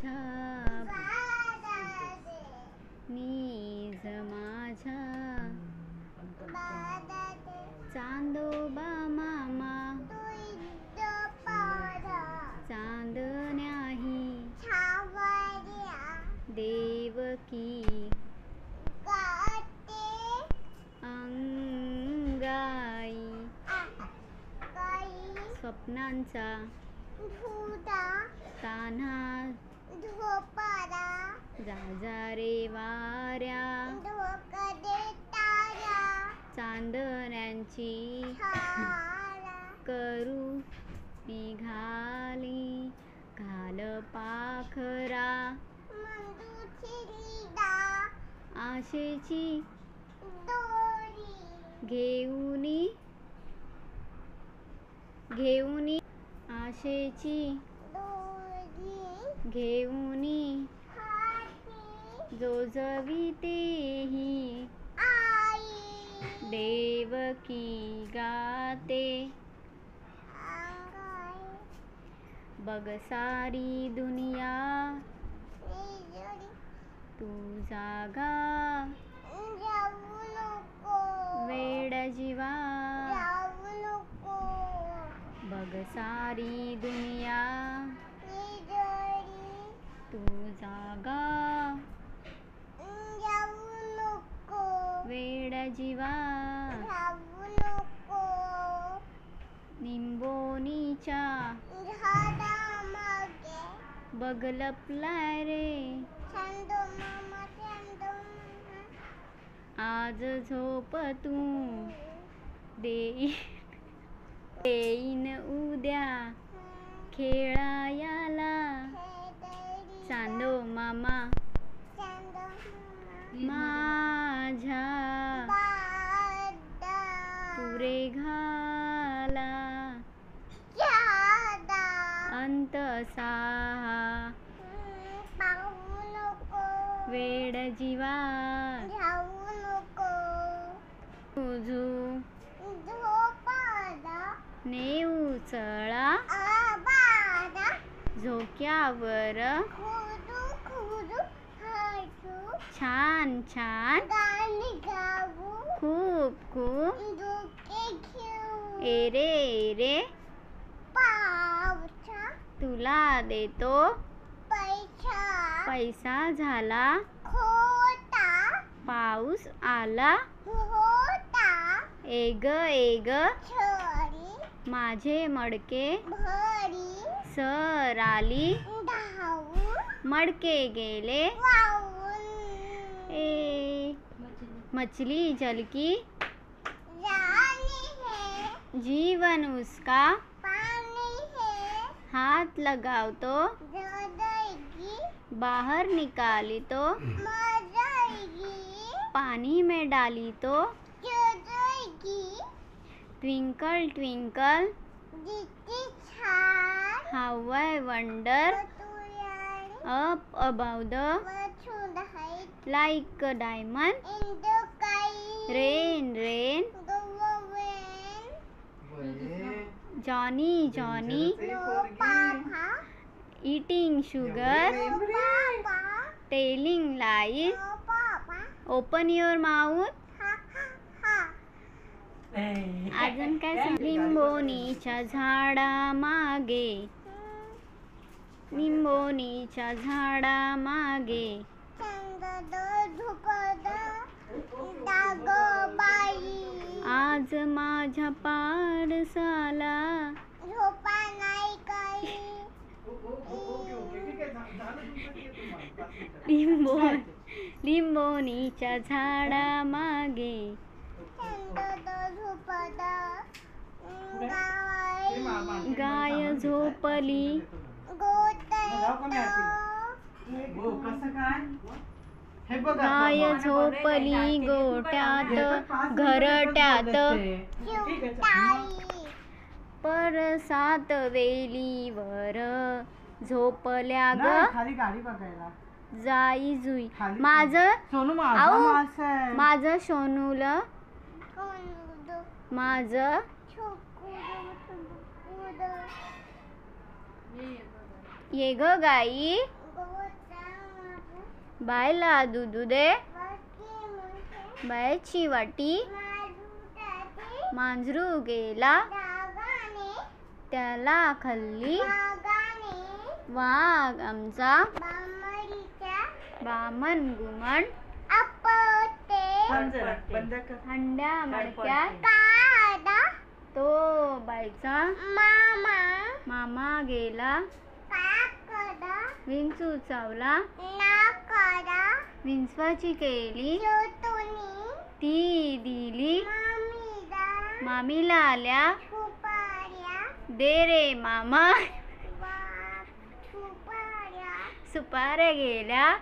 माझ्या नीज माझ्या चांदोबा मामा चांदण्याही देवकी अंगाई स्वप्नांचा कान्हा जा रे वाऱ्या चांदण्यांची करू निघाली घाल पाखरा आशेची घेऊनी आशेची घेऊनी जोजवितेही देवकी गाते बघ सारी दुनिया तू जागा वेड जीवा बघ सारी दुनिया तू जागा वेड जीवा निंबोनीच्या बघ लपलाय रे आज झोप तू देईन उद्या खेळायला चांदो मामा माझ्या पुरे घाला अंत साहा वेड जीवा तुझू नेऊ चळा झोक्यावर छान छान खूप खूप एरे एरे तुला देतो पैसा झाला पाऊस आला एग एग माझे मडके सर आली मडके गेले ए मछली जल की जीवन उसका हाथ लगाओ तो बाहर निकाली तो पानी में डाली तो twinkle twinkle how I wonder up about the like a diamond rain rain Johnny Johnny eating sugar telling lies open your mouth अजून काय लिंबोनीच्या झाडामागे लिंबोनीच्या झाडामागे आज माझ्या पाडसाला लिंबोनीच्या झाडामागे गाय झोपली गाय झोपली गोट्यात घरट्यात परसात वेलीवर झोपल्या ग जाई जुई माझं सोनूल माझं ये ग गाई बायला दूध दे. बायची वाटी मांजरू गेला त्याला खाल्ली. वाघ आमचा बामण गुमण हंड्या मडक्यात तो बाईचा मामा गेला. विंचू चावला विंचवाची केली ती दिली. मामीला आल्या दे रे मामा. सुपाऱ्या गेल्या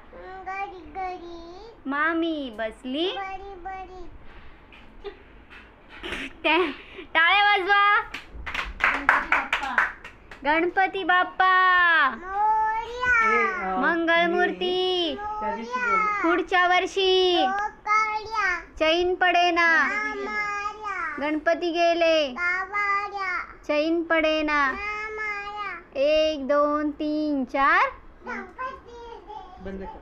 मामी बसली. टाळ्या वाजवा. गणपती बाप्पा मंगळमूर्ती. पुढच्या वर्षी चैन पडेना. गणपती गेले चैन पडेना. 1 2 3 4 बंद कर.